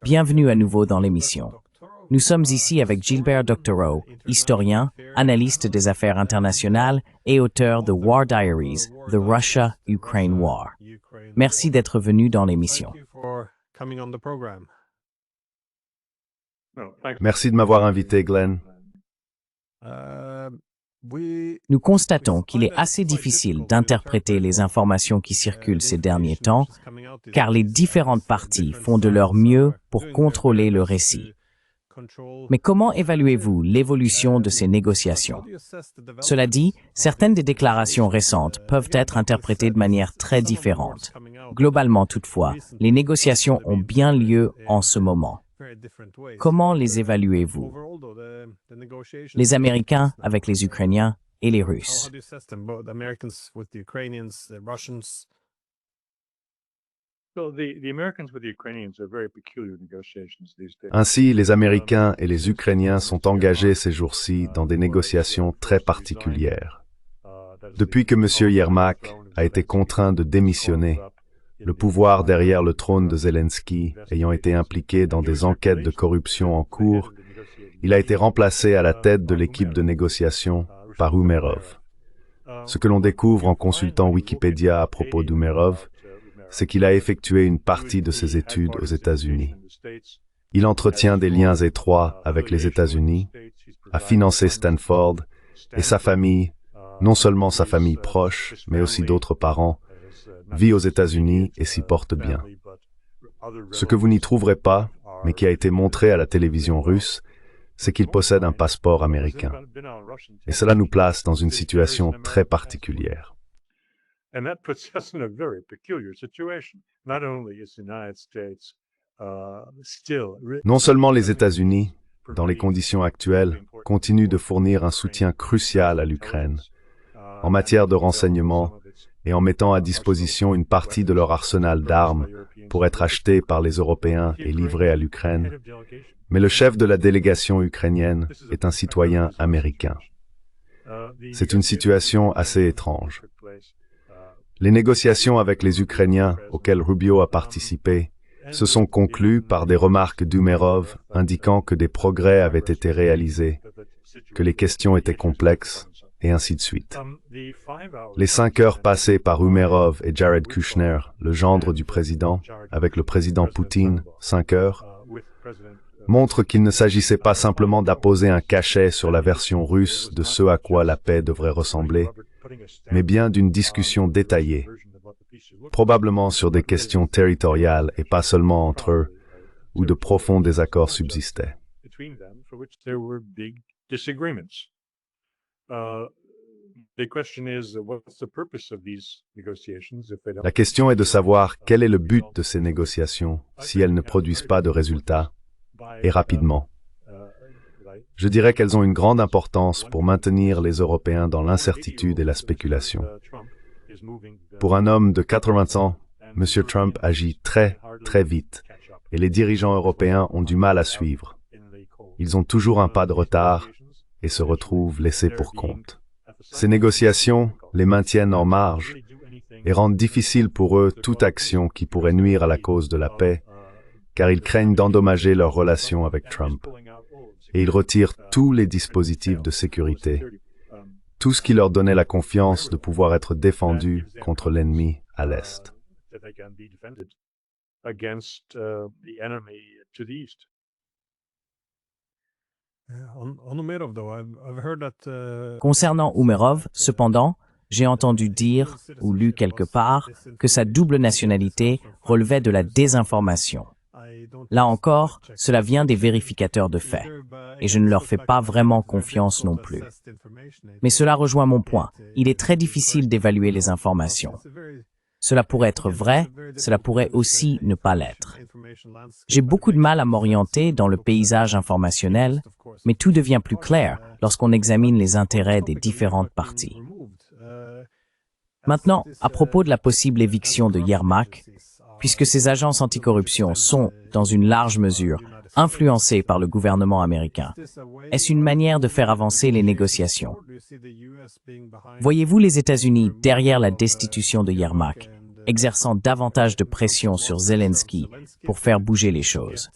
Bienvenue à nouveau dans l'émission. Nous sommes ici avec Gilbert Doctorow, historien, analyste des affaires internationales et auteur de War Diaries, The Russia-Ukraine War. Merci d'être venu dans l'émission. Merci de m'avoir invité, Glenn. Nous constatons qu'il est assez difficile d'interpréter les informations qui circulent ces derniers temps, car les différentes parties font de leur mieux pour contrôler le récit. Mais comment évaluez-vous l'évolution de ces négociations? Cela dit, certaines des déclarations récentes peuvent être interprétées de manière très différente. Globalement toutefois, les négociations ont bien lieu en ce moment. Comment les évaluez-vous? Les Américains avec les Ukrainiens et les Russes. Ainsi, les Américains et les Ukrainiens sont engagés ces jours-ci dans des négociations très particulières. Depuis que M. Yermak a été contraint de démissionner, le pouvoir derrière le trône de Zelensky ayant été impliqué dans des enquêtes de corruption en cours, il a été remplacé à la tête de l'équipe de négociation par Umerov. Ce que l'on découvre en consultant Wikipédia à propos d'Umerov, c'est qu'il a effectué une partie de ses études aux États-Unis. Il entretient des liens étroits avec les États-Unis, a financé Stanford, et sa famille, non seulement sa famille proche, mais aussi d'autres parents, vit aux États-Unis et s'y porte bien. Ce que vous n'y trouverez pas, mais qui a été montré à la télévision russe, c'est qu'il possède un passeport américain. Et cela nous place dans une situation très particulière. Non seulement les États-Unis, dans les conditions actuelles, continuent de fournir un soutien crucial à l'Ukraine, en matière de renseignement et en mettant à disposition une partie de leur arsenal d'armes pour être acheté par les Européens et livré à l'Ukraine, mais le chef de la délégation ukrainienne est un citoyen américain. C'est une situation assez étrange. Les négociations avec les Ukrainiens auxquelles Rubio a participé se sont conclues par des remarques d'Umerov indiquant que des progrès avaient été réalisés, que les questions étaient complexes, et ainsi de suite. Les 5 heures passées par Umerov et Jared Kushner, le gendre du président, avec le président Poutine, 5 heures, montrent qu'il ne s'agissait pas simplement d'apposer un cachet sur la version russe de ce à quoi la paix devrait ressembler, mais bien d'une discussion détaillée, probablement sur des questions territoriales et pas seulement entre eux, où de profonds désaccords subsistaient. La question est de savoir quel est le but de ces négociations si elles ne produisent pas de résultats, et rapidement. Je dirais qu'elles ont une grande importance pour maintenir les Européens dans l'incertitude et la spéculation. Pour un homme de 80 ans, M. Trump agit très vite, et les dirigeants européens ont du mal à suivre. Ils ont toujours un pas de retard et se retrouvent laissés pour compte. Ces négociations les maintiennent en marge et rendent difficile pour eux toute action qui pourrait nuire à la cause de la paix, car ils craignent d'endommager leurs relations avec Trump. Et ils retirent tous les dispositifs de sécurité, tout ce qui leur donnait la confiance de pouvoir être défendus contre l'ennemi à l'Est. Concernant Umerov, cependant, j'ai entendu dire, ou lu quelque part, que sa double nationalité relevait de la désinformation. Là encore, cela vient des vérificateurs de faits, et je ne leur fais pas vraiment confiance non plus. Mais cela rejoint mon point, il est très difficile d'évaluer les informations. Cela pourrait être vrai, cela pourrait aussi ne pas l'être. J'ai beaucoup de mal à m'orienter dans le paysage informationnel, mais tout devient plus clair lorsqu'on examine les intérêts des différentes parties. Maintenant, à propos de la possible éviction de Yermak, puisque ces agences anticorruption sont, dans une large mesure, influencées par le gouvernement américain, est-ce une manière de faire avancer les négociations? Voyez-vous les États-Unis derrière la destitution de Yermak exerçant davantage de pression sur Zelensky pour faire bouger les choses.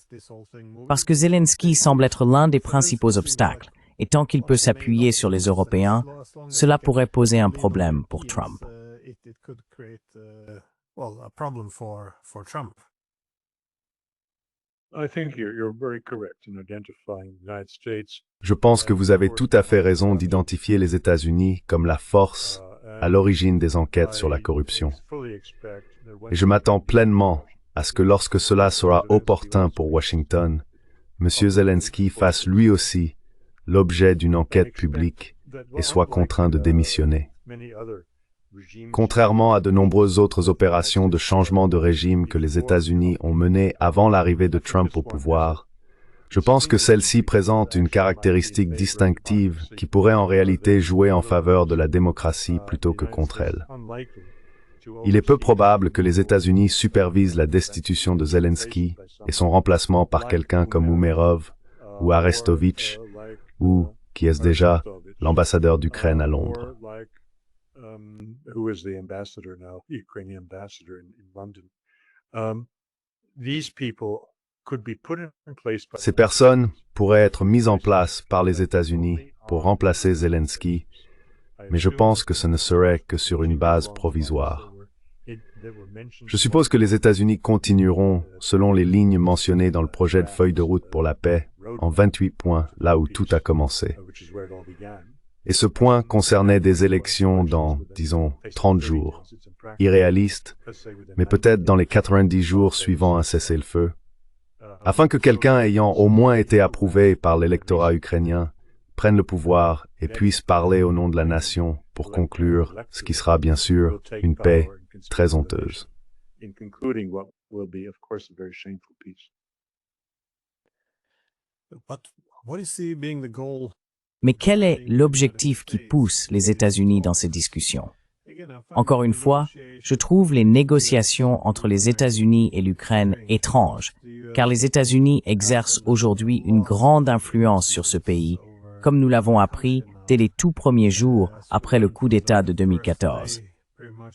Parce que Zelensky semble être l'un des principaux obstacles, et tant qu'il peut s'appuyer sur les Européens, cela pourrait poser un problème pour Trump. Je pense que vous avez tout à fait raison d'identifier les États-Unis comme la force à l'origine des enquêtes sur la corruption. Et je m'attends pleinement à ce que lorsque cela sera opportun pour Washington, M. Zelensky fasse lui aussi l'objet d'une enquête publique et soit contraint de démissionner. Contrairement à de nombreuses autres opérations de changement de régime que les États-Unis ont menées avant l'arrivée de Trump au pouvoir, je pense que celle-ci présente une caractéristique distinctive qui pourrait en réalité jouer en faveur de la démocratie plutôt que contre elle. Il est peu probable que les États-Unis supervisent la destitution de Zelensky et son remplacement par quelqu'un comme Umerov ou Arestovitch ou, qui est-ce déjà, l'ambassadeur d'Ukraine à Londres. Who is the ambassador now, the Ukrainian ambassador in London. These people could be put in place by... Ces personnes pourraient être mises en place par les États-Unis pour remplacer Zelensky, mais je pense que ce ne serait que sur une base provisoire. Je suppose que les États-Unis continueront, selon les lignes mentionnées dans le projet de feuille de route pour la paix, en 28 points, là où tout a commencé. Et ce point concernait des élections dans, disons, 30 jours. Irréaliste, mais peut-être dans les 90 jours suivant un cessez-le-feu, afin que quelqu'un ayant au moins été approuvé par l'électorat ukrainien prenne le pouvoir et puisse parler au nom de la nation pour conclure ce qui sera bien sûr une paix très honteuse. Mais quel est l'objectif qui pousse les États-Unis dans ces discussions? Encore une fois, je trouve les négociations entre les États-Unis et l'Ukraine étranges, car les États-Unis exercent aujourd'hui une grande influence sur ce pays, comme nous l'avons appris dès les tout premiers jours après le coup d'État de 2014.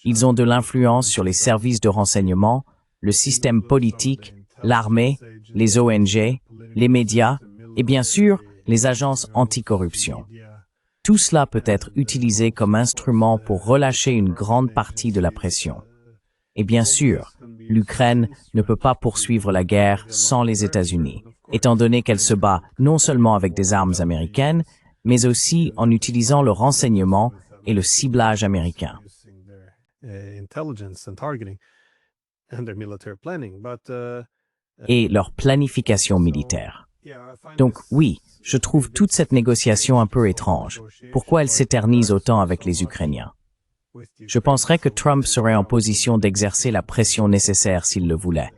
Ils ont de l'influence sur les services de renseignement, le système politique, l'armée, les ONG, les médias et bien sûr les agences anticorruption. Tout cela peut être utilisé comme instrument pour relâcher une grande partie de la pression. Et bien sûr, l'Ukraine ne peut pas poursuivre la guerre sans les États-Unis, étant donné qu'elle se bat non seulement avec des armes américaines, mais aussi en utilisant le renseignement et le ciblage américain. Et leur planification militaire. Donc oui, je trouve toute cette négociation un peu étrange. Pourquoi elle s'éternise autant avec les Ukrainiens? Je penserais que Trump serait en position d'exercer la pression nécessaire s'il le voulait.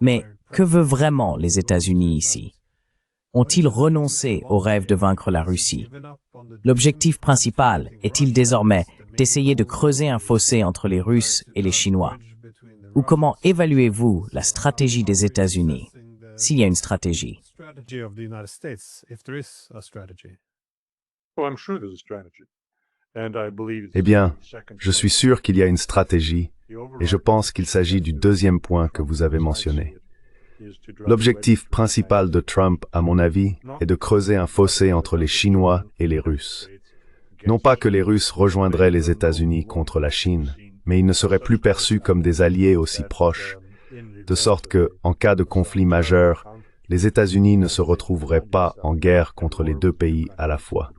Mais que veulent vraiment les États-Unis ici? Ont-ils renoncé au rêve de vaincre la Russie? L'objectif principal est-il désormais d'essayer de creuser un fossé entre les Russes et les Chinois? Ou comment évaluez-vous la stratégie des États-Unis, s'il y a une stratégie? Eh bien, je suis sûr qu'il y a une stratégie, et je pense qu'il s'agit du deuxième point que vous avez mentionné. L'objectif principal de Trump, à mon avis, est de creuser un fossé entre les Chinois et les Russes. Non pas que les Russes rejoindraient les États-Unis contre la Chine, mais ils ne seraient plus perçus comme des alliés aussi proches, de sorte que, en cas de conflit majeur, les États-Unis ne se retrouveraient pas en guerre contre les deux pays à la fois.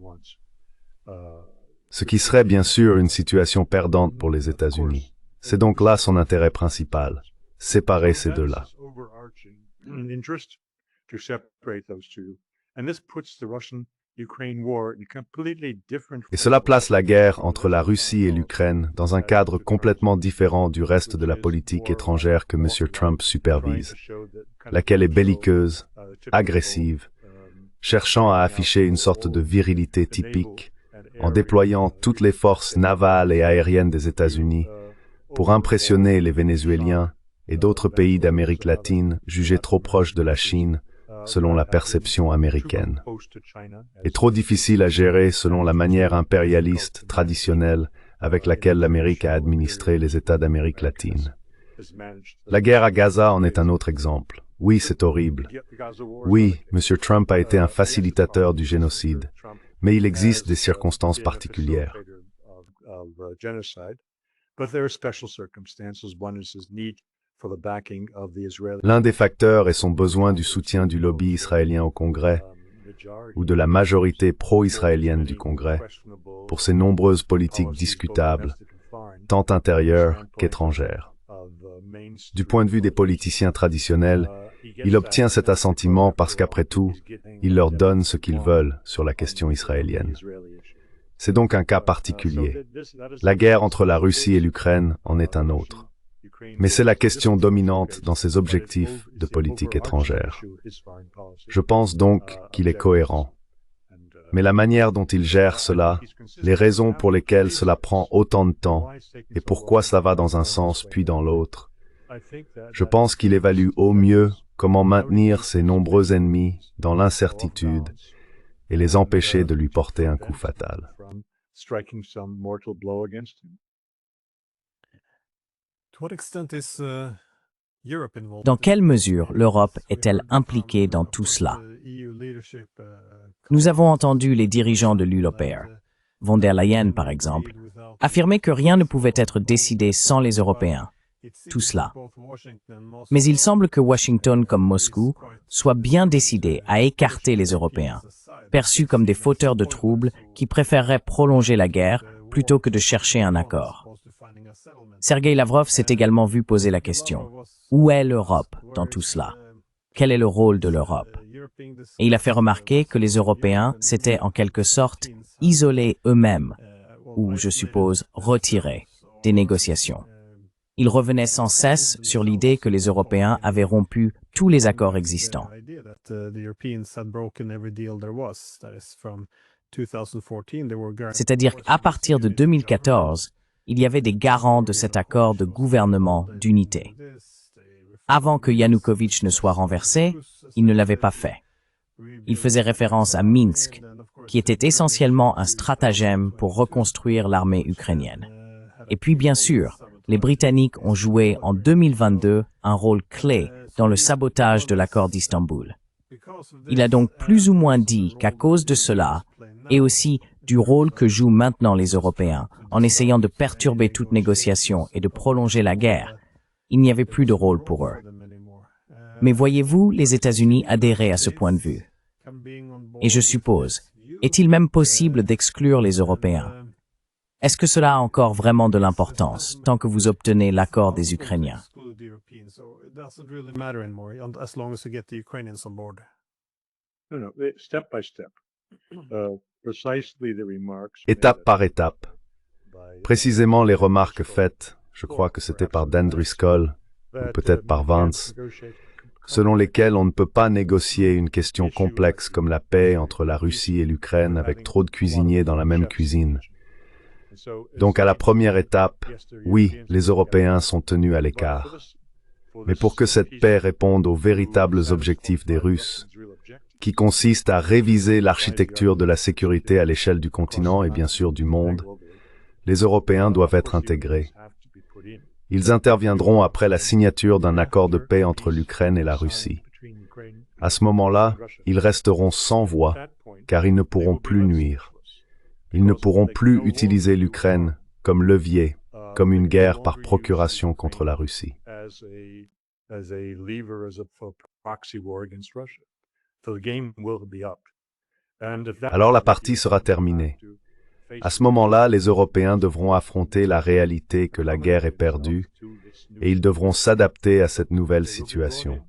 Ce qui serait bien sûr une situation perdante pour les États-Unis. C'est donc là son intérêt principal, séparer ces deux-là. Et cela place la guerre entre la Russie et l'Ukraine dans un cadre complètement différent du reste de la politique étrangère que M. Trump supervise, laquelle est belliqueuse, agressive, cherchant à afficher une sorte de virilité typique, en déployant toutes les forces navales et aériennes des États-Unis pour impressionner les Vénézuéliens et d'autres pays d'Amérique latine jugés trop proches de la Chine, selon la perception américaine, et trop difficile à gérer selon la manière impérialiste traditionnelle avec laquelle l'Amérique a administré les États d'Amérique latine. La guerre à Gaza en est un autre exemple. Oui, c'est horrible. Oui, M. Trump a été un facilitateur du génocide, mais il existe des circonstances particulières. L'un des facteurs est son besoin du soutien du lobby israélien au Congrès ou de la majorité pro-israélienne du Congrès pour ses nombreuses politiques discutables, tant intérieures qu'étrangères. Du point de vue des politiciens traditionnels, il obtient cet assentiment parce qu'après tout, il leur donne ce qu'ils veulent sur la question israélienne. C'est donc un cas particulier. La guerre entre la Russie et l'Ukraine en est un autre. Mais c'est la question dominante dans ses objectifs de politique étrangère. Je pense donc qu'il est cohérent. Mais la manière dont il gère cela, les raisons pour lesquelles cela prend autant de temps, et pourquoi cela va dans un sens puis dans l'autre, je pense qu'il évalue au mieux comment maintenir ses nombreux ennemis dans l'incertitude et les empêcher de lui porter un coup fatal. Dans quelle mesure l'Europe est-elle impliquée dans tout cela? Nous avons entendu les dirigeants de l'UE, von der Leyen par exemple, affirmer que rien ne pouvait être décidé sans les Européens. Tout cela. Mais il semble que Washington comme Moscou soient bien décidés à écarter les Européens, perçus comme des fauteurs de troubles qui préféreraient prolonger la guerre plutôt que de chercher un accord. Sergei Lavrov s'est également vu poser la question: où est l'Europe dans tout cela? Quel est le rôle de l'Europe? Et il a fait remarquer que les Européens s'étaient en quelque sorte isolés eux-mêmes, ou je suppose retirés, des négociations. Il revenait sans cesse sur l'idée que les Européens avaient rompu tous les accords existants. C'est-à-dire qu'à partir de 2014, il y avait des garants de cet accord de gouvernement d'unité. Avant que Yanukovych ne soit renversé, il ne l'avait pas fait. Il faisait référence à Minsk, qui était essentiellement un stratagème pour reconstruire l'armée ukrainienne. Et puis, bien sûr, les Britanniques ont joué en 2022 un rôle clé dans le sabotage de l'accord d'Istanbul. Il a donc plus ou moins dit qu'à cause de cela, et aussi du rôle que jouent maintenant les Européens en essayant de perturber toute négociation et de prolonger la guerre, il n'y avait plus de rôle pour eux. Mais voyez-vous les États-Unis adhérer à ce point de vue? Et je suppose, est-il même possible d'exclure les Européens? Est-ce que cela a encore vraiment de l'importance tant que vous obtenez l'accord des Ukrainiens? Étape par étape. Précisément les remarques faites, je crois que c'était par Dan Driscoll, ou peut-être par Vance, selon lesquelles on ne peut pas négocier une question complexe comme la paix entre la Russie et l'Ukraine avec trop de cuisiniers dans la même cuisine. Donc à la première étape, oui, les Européens sont tenus à l'écart. Mais pour que cette paix réponde aux véritables objectifs des Russes, qui consistent à réviser l'architecture de la sécurité à l'échelle du continent et bien sûr du monde, les Européens doivent être intégrés. Ils interviendront après la signature d'un accord de paix entre l'Ukraine et la Russie. À ce moment-là, ils resteront sans voix, car ils ne pourront plus nuire. Ils ne pourront plus utiliser l'Ukraine comme levier, comme une guerre par procuration contre la Russie. Alors la partie sera terminée. À ce moment-là, les Européens devront affronter la réalité que la guerre est perdue et ils devront s'adapter à cette nouvelle situation.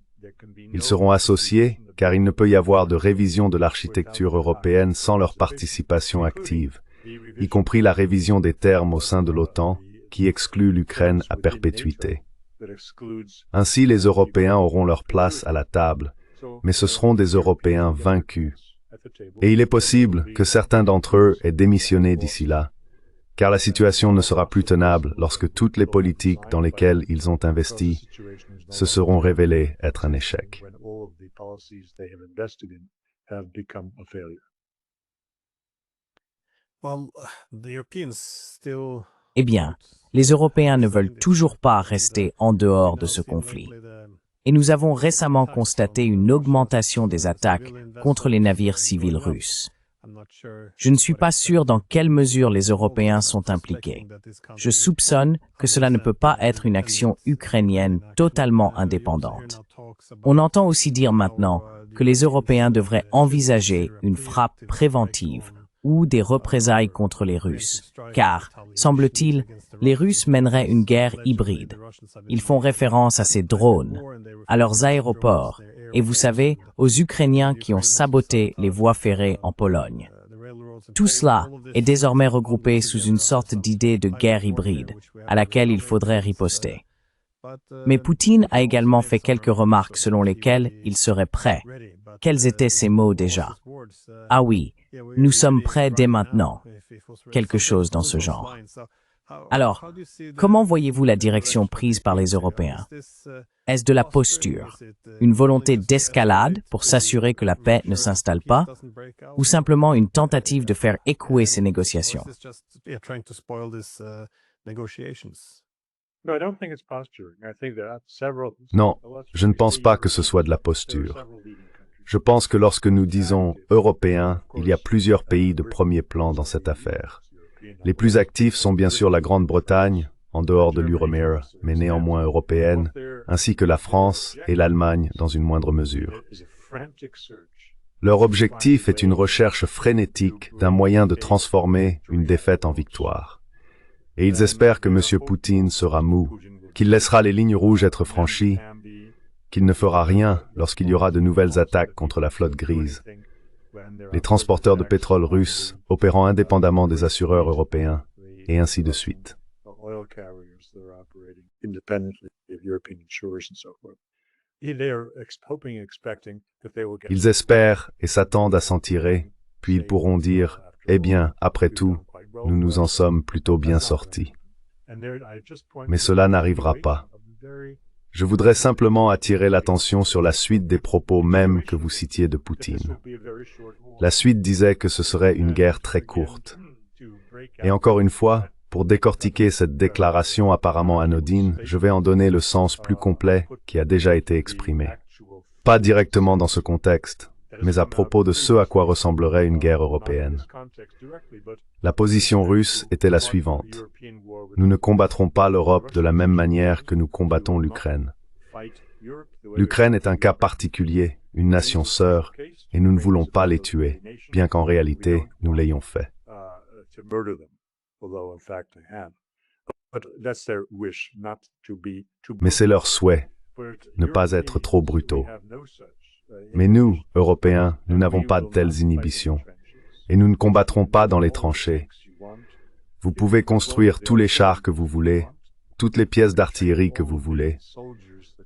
Ils seront associés car il ne peut y avoir de révision de l'architecture européenne sans leur participation active, y compris la révision des termes au sein de l'OTAN qui exclut l'Ukraine à perpétuité. Ainsi, les Européens auront leur place à la table, mais ce seront des Européens vaincus. Et il est possible que certains d'entre eux aient démissionné d'ici là, car la situation ne sera plus tenable lorsque toutes les politiques dans lesquelles ils ont investi se seront révélées être un échec. Eh bien, les Européens ne veulent toujours pas rester en dehors de ce conflit. Et nous avons récemment constaté une augmentation des attaques contre les navires civils russes. Je ne suis pas sûr dans quelle mesure les Européens sont impliqués. Je soupçonne que cela ne peut pas être une action ukrainienne totalement indépendante. On entend aussi dire maintenant que les Européens devraient envisager une frappe préventive ou des représailles contre les Russes, car, semble-t-il, les Russes mèneraient une guerre hybride. Ils font référence à ces drones, à leurs aéroports, et vous savez, aux Ukrainiens qui ont saboté les voies ferrées en Pologne. Tout cela est désormais regroupé sous une sorte d'idée de guerre hybride, à laquelle il faudrait riposter. Mais Poutine a également fait quelques remarques selon lesquelles il serait prêt. Quels étaient ces mots déjà? Ah oui, nous sommes prêts dès maintenant. Quelque chose dans ce genre. Alors, comment voyez-vous la direction prise par les Européens? Est-ce de la posture, une volonté d'escalade pour s'assurer que la paix ne s'installe pas, ou simplement une tentative de faire échouer ces négociations? Non, je ne pense pas que ce soit de la posture. Je pense que lorsque nous disons « européens », il y a plusieurs pays de premier plan dans cette affaire. Les plus actifs sont bien sûr la Grande-Bretagne, en dehors de l'Euromir, mais néanmoins européenne, ainsi que la France et l'Allemagne dans une moindre mesure. Leur objectif est une recherche frénétique d'un moyen de transformer une défaite en victoire. Et ils espèrent que M. Poutine sera mou, qu'il laissera les lignes rouges être franchies, qu'il ne fera rien lorsqu'il y aura de nouvelles attaques contre la flotte grise. Les transporteurs de pétrole russes opérant indépendamment des assureurs européens, et ainsi de suite. Ils espèrent et s'attendent à s'en tirer, puis ils pourront dire « Eh bien, après tout, nous nous en sommes plutôt bien sortis. » Mais cela n'arrivera pas. Je voudrais simplement attirer l'attention sur la suite des propos même que vous citiez de Poutine. La suite disait que ce serait une guerre très courte. Et encore une fois, pour décortiquer cette déclaration apparemment anodine, je vais en donner le sens plus complet qui a déjà été exprimé. Pas directement dans ce contexte, mais à propos de ce à quoi ressemblerait une guerre européenne. La position russe était la suivante. Nous ne combattrons pas l'Europe de la même manière que nous combattons l'Ukraine. L'Ukraine est un cas particulier, une nation sœur, et nous ne voulons pas les tuer, bien qu'en réalité, nous l'ayons fait. Mais c'est leur souhait, ne pas être trop brutaux. Mais nous, Européens, nous n'avons pas de telles inhibitions, et nous ne combattrons pas dans les tranchées. Vous pouvez construire tous les chars que vous voulez, toutes les pièces d'artillerie que vous voulez.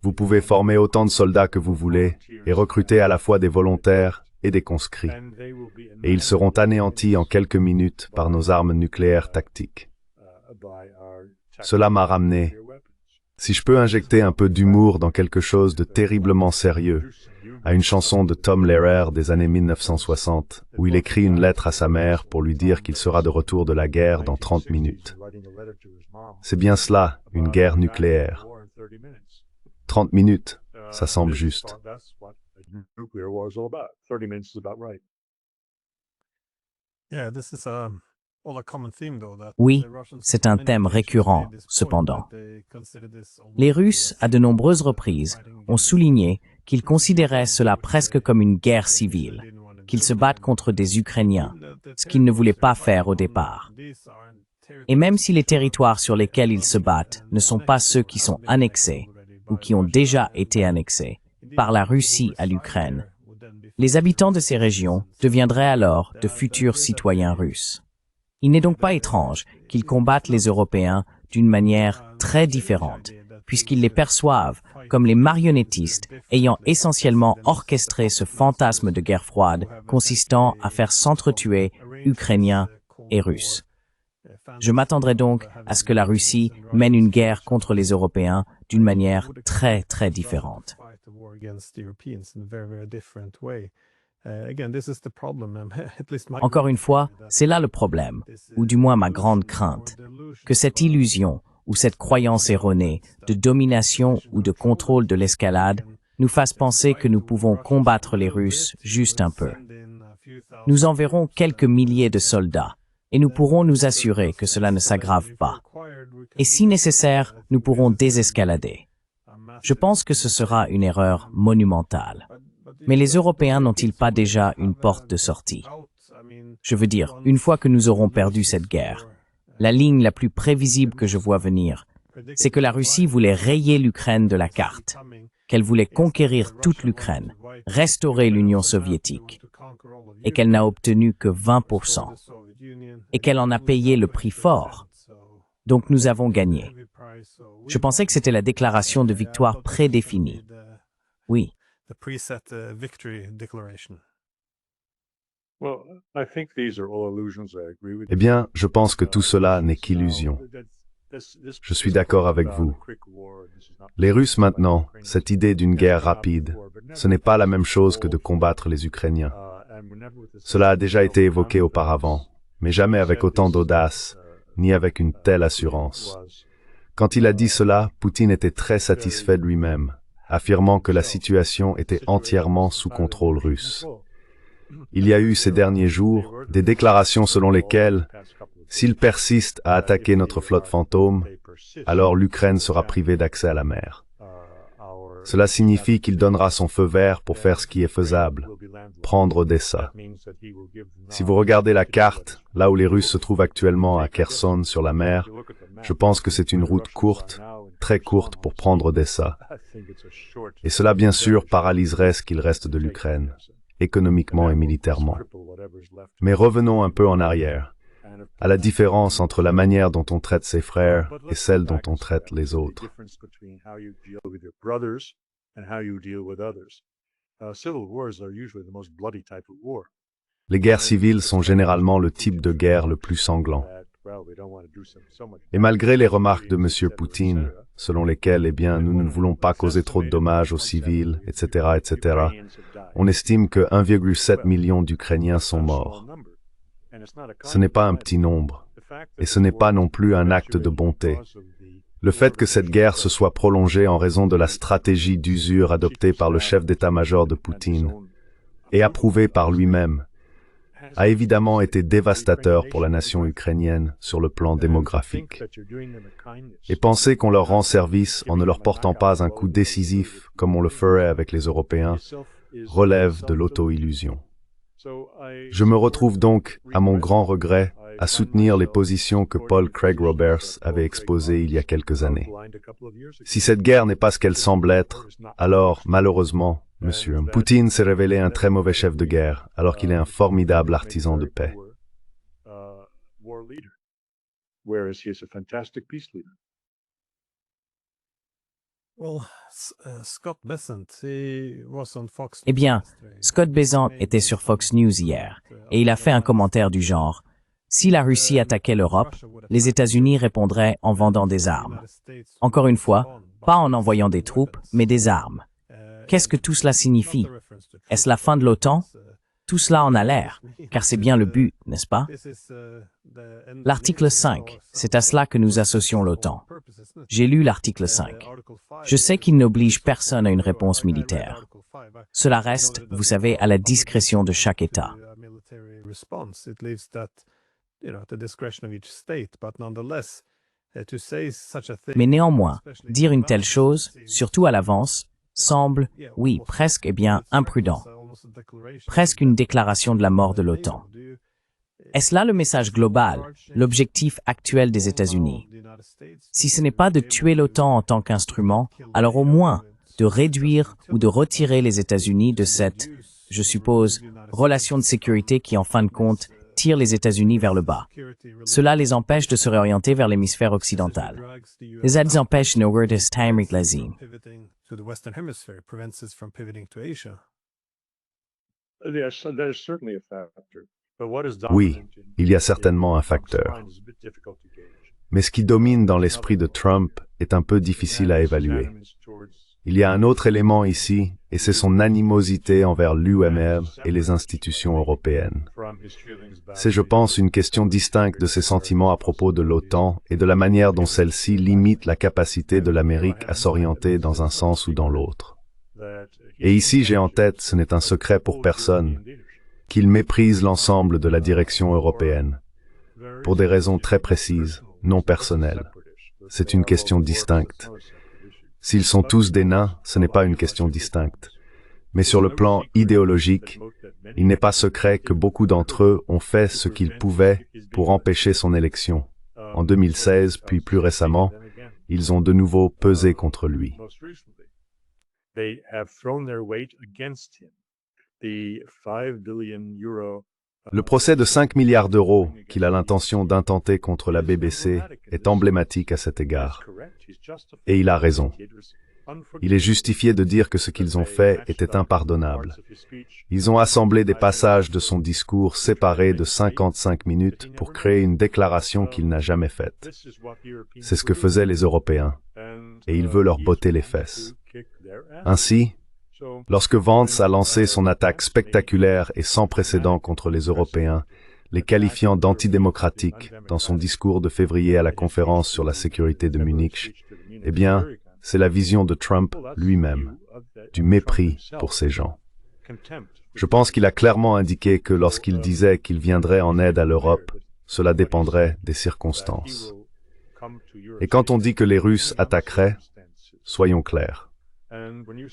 Vous pouvez former autant de soldats que vous voulez et recruter à la fois des volontaires et des conscrits. Et ils seront anéantis en quelques minutes par nos armes nucléaires tactiques. Cela m'a ramené, si je peux injecter un peu d'humour dans quelque chose de terriblement sérieux, à une chanson de Tom Lehrer des années 1960, où il écrit une lettre à sa mère pour lui dire qu'il sera de retour de la guerre dans 30 minutes. C'est bien cela, une guerre nucléaire. 30 minutes, ça semble juste. Oui, c'est un thème récurrent, cependant. Les Russes, à de nombreuses reprises, ont souligné qu'ils considéraient cela presque comme une guerre civile, qu'ils se battent contre des Ukrainiens, ce qu'ils ne voulaient pas faire au départ. Et même si les territoires sur lesquels ils se battent ne sont pas ceux qui sont annexés, ou qui ont déjà été annexés, par la Russie à l'Ukraine, les habitants de ces régions deviendraient alors de futurs citoyens russes. Il n'est donc pas étrange qu'ils combattent les Européens d'une manière très différente, puisqu'ils les perçoivent comme les marionnettistes ayant essentiellement orchestré ce fantasme de guerre froide consistant à faire s'entretuer Ukrainiens et Russes. Je m'attendrai donc à ce que la Russie mène une guerre contre les Européens d'une manière très, très différente. Encore une fois, c'est là le problème, ou du moins ma grande crainte, que cette illusion ou cette croyance erronée de domination ou de contrôle de l'escalade nous fasse penser que nous pouvons combattre les Russes juste un peu. Nous enverrons quelques milliers de soldats, et nous pourrons nous assurer que cela ne s'aggrave pas. Et si nécessaire, nous pourrons désescalader. Je pense que ce sera une erreur monumentale. Mais les Européens n'ont-ils pas déjà une porte de sortie? Je veux dire, une fois que nous aurons perdu cette guerre, la ligne la plus prévisible que je vois venir, c'est que la Russie voulait rayer l'Ukraine de la carte, qu'elle voulait conquérir toute l'Ukraine, restaurer l'Union soviétique, et qu'elle n'a obtenu que 20%, et qu'elle en a payé le prix fort. Donc nous avons gagné. Je pensais que c'était la déclaration de victoire prédéfinie. Oui. Eh bien, je pense que tout cela n'est qu'illusion. Je suis d'accord avec vous. Les Russes maintenant, cette idée d'une guerre rapide, ce n'est pas la même chose que de combattre les Ukrainiens. Cela a déjà été évoqué auparavant, mais jamais avec autant d'audace, ni avec une telle assurance. Quand il a dit cela, Poutine était très satisfait de lui-même, affirmant que la situation était entièrement sous contrôle russe. Il y a eu ces derniers jours des déclarations selon lesquelles, s'il persiste à attaquer notre flotte fantôme, alors l'Ukraine sera privée d'accès à la mer. Cela signifie qu'il donnera son feu vert pour faire ce qui est faisable, prendre Odessa. Si vous regardez la carte, là où les Russes se trouvent actuellement à Kherson sur la mer, je pense que c'est une route courte, très courte pour prendre Odessa. Et cela bien sûr paralyserait ce qu'il reste de l'Ukraine, économiquement et militairement. Mais revenons un peu en arrière, à la différence entre la manière dont on traite ses frères et celle dont on traite les autres. Les guerres civiles sont généralement le type de guerre le plus sanglant. Et malgré les remarques de M. Poutine, selon lesquelles, nous ne voulons pas causer trop de dommages aux civils, etc., etc., on estime que 1,7 million d'Ukrainiens sont morts. Ce n'est pas un petit nombre, et ce n'est pas non plus un acte de bonté. Le fait que cette guerre se soit prolongée en raison de la stratégie d'usure adoptée par le chef d'état-major de Poutine, et approuvée par lui-même, a évidemment été dévastateur pour la nation ukrainienne sur le plan démographique. Et penser qu'on leur rend service en ne leur portant pas un coup décisif, comme on le ferait avec les Européens, relève de l'auto-illusion. Je me retrouve donc, à mon grand regret, à soutenir les positions que Paul Craig Roberts avait exposées il y a quelques années. Si cette guerre n'est pas ce qu'elle semble être, alors, malheureusement, M. Poutine s'est révélé un très mauvais chef de guerre, alors qu'il est un formidable artisan de paix. Eh bien, Scott Bessent était sur Fox News hier, et il a fait un commentaire du genre « Si la Russie attaquait l'Europe, les États-Unis répondraient en vendant des armes. Encore une fois, pas en envoyant des troupes, mais des armes. Qu'est-ce que tout cela signifie? Est-ce la fin de l'OTAN? Tout cela en a l'air, car c'est bien le but, n'est-ce pas? L'article 5, c'est à cela que nous associons l'OTAN. J'ai lu l'article 5. Je sais qu'il n'oblige personne à une réponse militaire. Cela reste, vous savez, à la discrétion de chaque État. Mais néanmoins, dire une telle chose, surtout à l'avance, semble, oui, presque, imprudent. Presque une déclaration de la mort de l'OTAN. Est-ce là le message global, l'objectif actuel des États-Unis? Si ce n'est pas de tuer l'OTAN en tant qu'instrument, alors au moins de réduire ou de retirer les États-Unis de cette, je suppose, relation de sécurité qui, en fin de compte, tire les États-Unis vers le bas. Cela les empêche de se réorienter vers l'hémisphère occidental. Les empêchent nos word is time lazim. Oui, il y a certainement un facteur. Mais ce qui domine dans l'esprit de Trump est un peu difficile à évaluer. Il y a un autre élément ici, et c'est son animosité envers l'UMR et les institutions européennes. C'est, je pense, une question distincte de ses sentiments à propos de l'OTAN et de la manière dont celle-ci limite la capacité de l'Amérique à s'orienter dans un sens ou dans l'autre. Et ici, j'ai en tête, ce n'est un secret pour personne, qu'il méprise l'ensemble de la direction européenne, pour des raisons très précises, non personnelles. C'est une question distincte. S'ils sont tous des nains, ce n'est pas une question distincte. Mais sur le plan idéologique, il n'est pas secret que beaucoup d'entre eux ont fait ce qu'ils pouvaient pour empêcher son élection. En 2016, puis plus récemment, ils ont de nouveau pesé contre lui. Le procès de 5 milliards d'euros qu'il a l'intention d'intenter contre la BBC est emblématique à cet égard. Et il a raison. Il est justifié de dire que ce qu'ils ont fait était impardonnable. Ils ont assemblé des passages de son discours séparés de 55 minutes pour créer une déclaration qu'il n'a jamais faite. C'est ce que faisaient les Européens, et il veut leur botter les fesses. Ainsi, lorsque Vance a lancé son attaque spectaculaire et sans précédent contre les Européens, les qualifiant d'antidémocratiques dans son discours de février à la conférence sur la sécurité de Munich, eh bien, c'est la vision de Trump lui-même, du mépris pour ces gens. Je pense qu'il a clairement indiqué que lorsqu'il disait qu'il viendrait en aide à l'Europe, cela dépendrait des circonstances. Et quand on dit que les Russes attaqueraient, soyons clairs.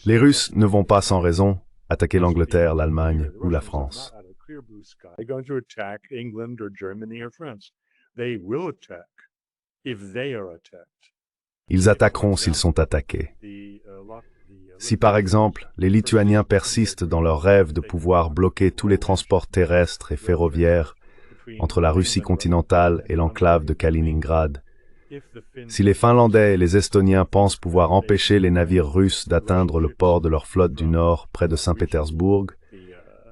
Les Russes ne vont pas sans raison attaquer l'Angleterre, l'Allemagne ou la France. Ils attaqueront s'ils sont attaqués. Si par exemple, les Lituaniens persistent dans leur rêve de pouvoir bloquer tous les transports terrestres et ferroviaires entre la Russie continentale et l'enclave de Kaliningrad, si les Finlandais et les Estoniens pensent pouvoir empêcher les navires russes d'atteindre le port de leur flotte du Nord près de Saint-Pétersbourg,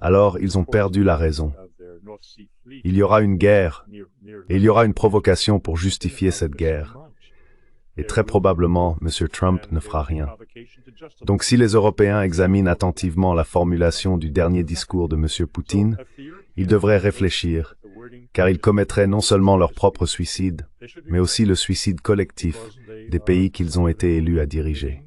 alors ils ont perdu la raison. Il y aura une guerre, et il y aura une provocation pour justifier cette guerre. Et très probablement, M. Trump ne fera rien. Donc si les Européens examinent attentivement la formulation du dernier discours de M. Poutine, ils devraient réfléchir, car ils commettraient non seulement leur propre suicide, mais aussi le suicide collectif des pays qu'ils ont été élus à diriger.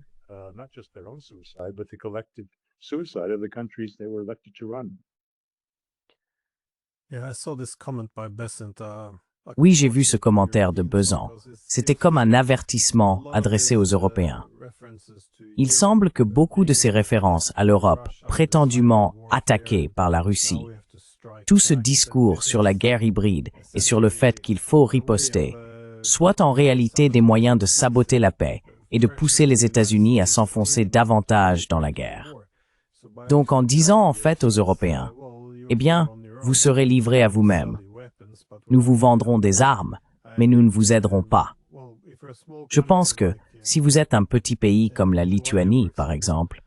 Oui, j'ai vu ce commentaire de Besant. C'était comme un avertissement adressé aux Européens. Il semble que beaucoup de ces références à l'Europe, prétendument attaquée par la Russie, tout ce discours sur la guerre hybride et sur le fait qu'il faut riposter, soit en réalité des moyens de saboter la paix et de pousser les États-Unis à s'enfoncer davantage dans la guerre. Donc en disant en fait aux Européens, eh bien, vous serez livrés à vous-même. Nous vous vendrons des armes, mais nous ne vous aiderons pas. Je pense que, si vous êtes un petit pays comme la Lituanie, par exemple,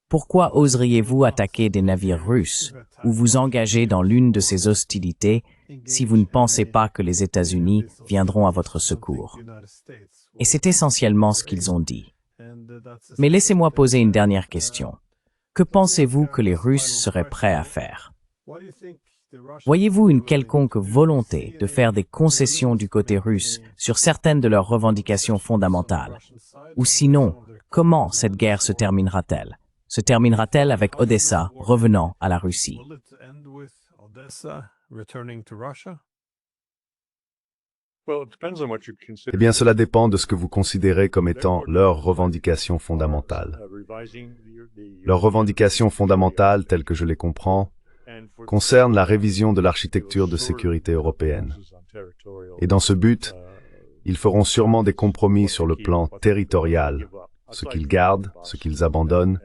pourquoi oseriez-vous attaquer des navires russes ou vous engager dans l'une de ces hostilités si vous ne pensez pas que les États-Unis viendront à votre secours? Et c'est essentiellement ce qu'ils ont dit. Mais laissez-moi poser une dernière question. Que pensez-vous que les Russes seraient prêts à faire? Voyez-vous une quelconque volonté de faire des concessions du côté russe sur certaines de leurs revendications fondamentales? Ou sinon, comment cette guerre se terminera-t-elle? Se terminera-t-elle avec Odessa revenant à la Russie? Eh bien, cela dépend de ce que vous considérez comme étant leurs revendications fondamentales. Leurs revendications fondamentales, telles que je les comprends, concernent la révision de l'architecture de sécurité européenne. Et dans ce but, ils feront sûrement des compromis sur le plan territorial, ce qu'ils gardent, ce qu'ils abandonnent,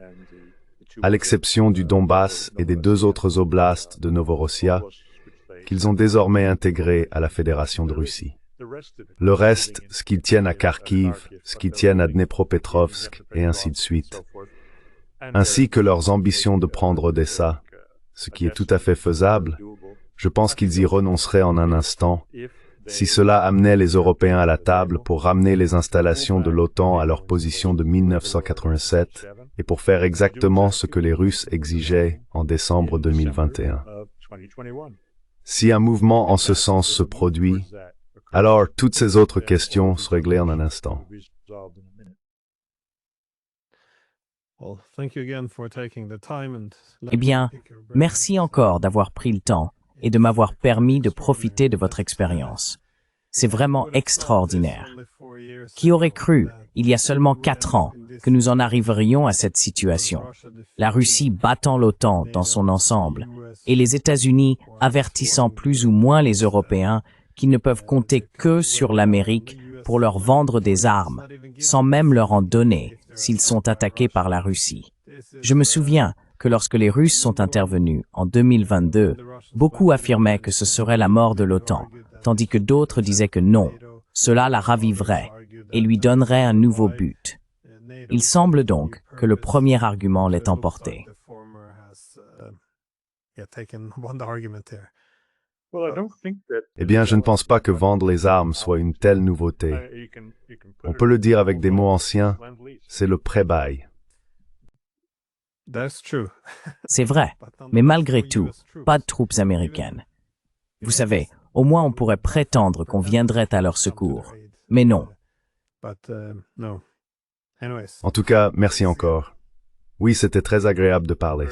à l'exception du Donbass et des 2 autres oblasts de Novorossiya, qu'ils ont désormais intégrés à la Fédération de Russie. Le reste, ce qu'ils tiennent à Kharkiv, ce qu'ils tiennent à Dnepropetrovsk, et ainsi de suite, ainsi que leurs ambitions de prendre Odessa, ce qui est tout à fait faisable, je pense qu'ils y renonceraient en un instant, si cela amenait les Européens à la table pour ramener les installations de l'OTAN à leur position de 1987 et pour faire exactement ce que les Russes exigeaient en décembre 2021. Si un mouvement en ce sens se produit, alors toutes ces autres questions se réglaient en un instant. Eh bien, merci encore d'avoir pris le temps et de m'avoir permis de profiter de votre expérience. C'est vraiment extraordinaire. Qui aurait cru, il y a seulement 4 ans, que nous en arriverions à cette situation? La Russie battant l'OTAN dans son ensemble et les États-Unis avertissant plus ou moins les Européens qu'ils ne peuvent compter que sur l'Amérique pour leur vendre des armes, sans même leur en donner s'ils sont attaqués par la Russie. Je me souviens que lorsque les Russes sont intervenus en 2022, beaucoup affirmaient que ce serait la mort de l'OTAN, tandis que d'autres disaient que non, cela la raviverait et lui donnerait un nouveau but. Il semble donc que le premier argument l'ait emporté. Eh bien, je ne pense pas que vendre les armes soit une telle nouveauté. On peut le dire avec des mots anciens, c'est le pré-bail. C'est vrai, mais malgré tout, pas de troupes américaines. Vous savez, au moins on pourrait prétendre qu'on viendrait à leur secours. Mais non. En tout cas, merci encore. Oui, c'était très agréable de parler.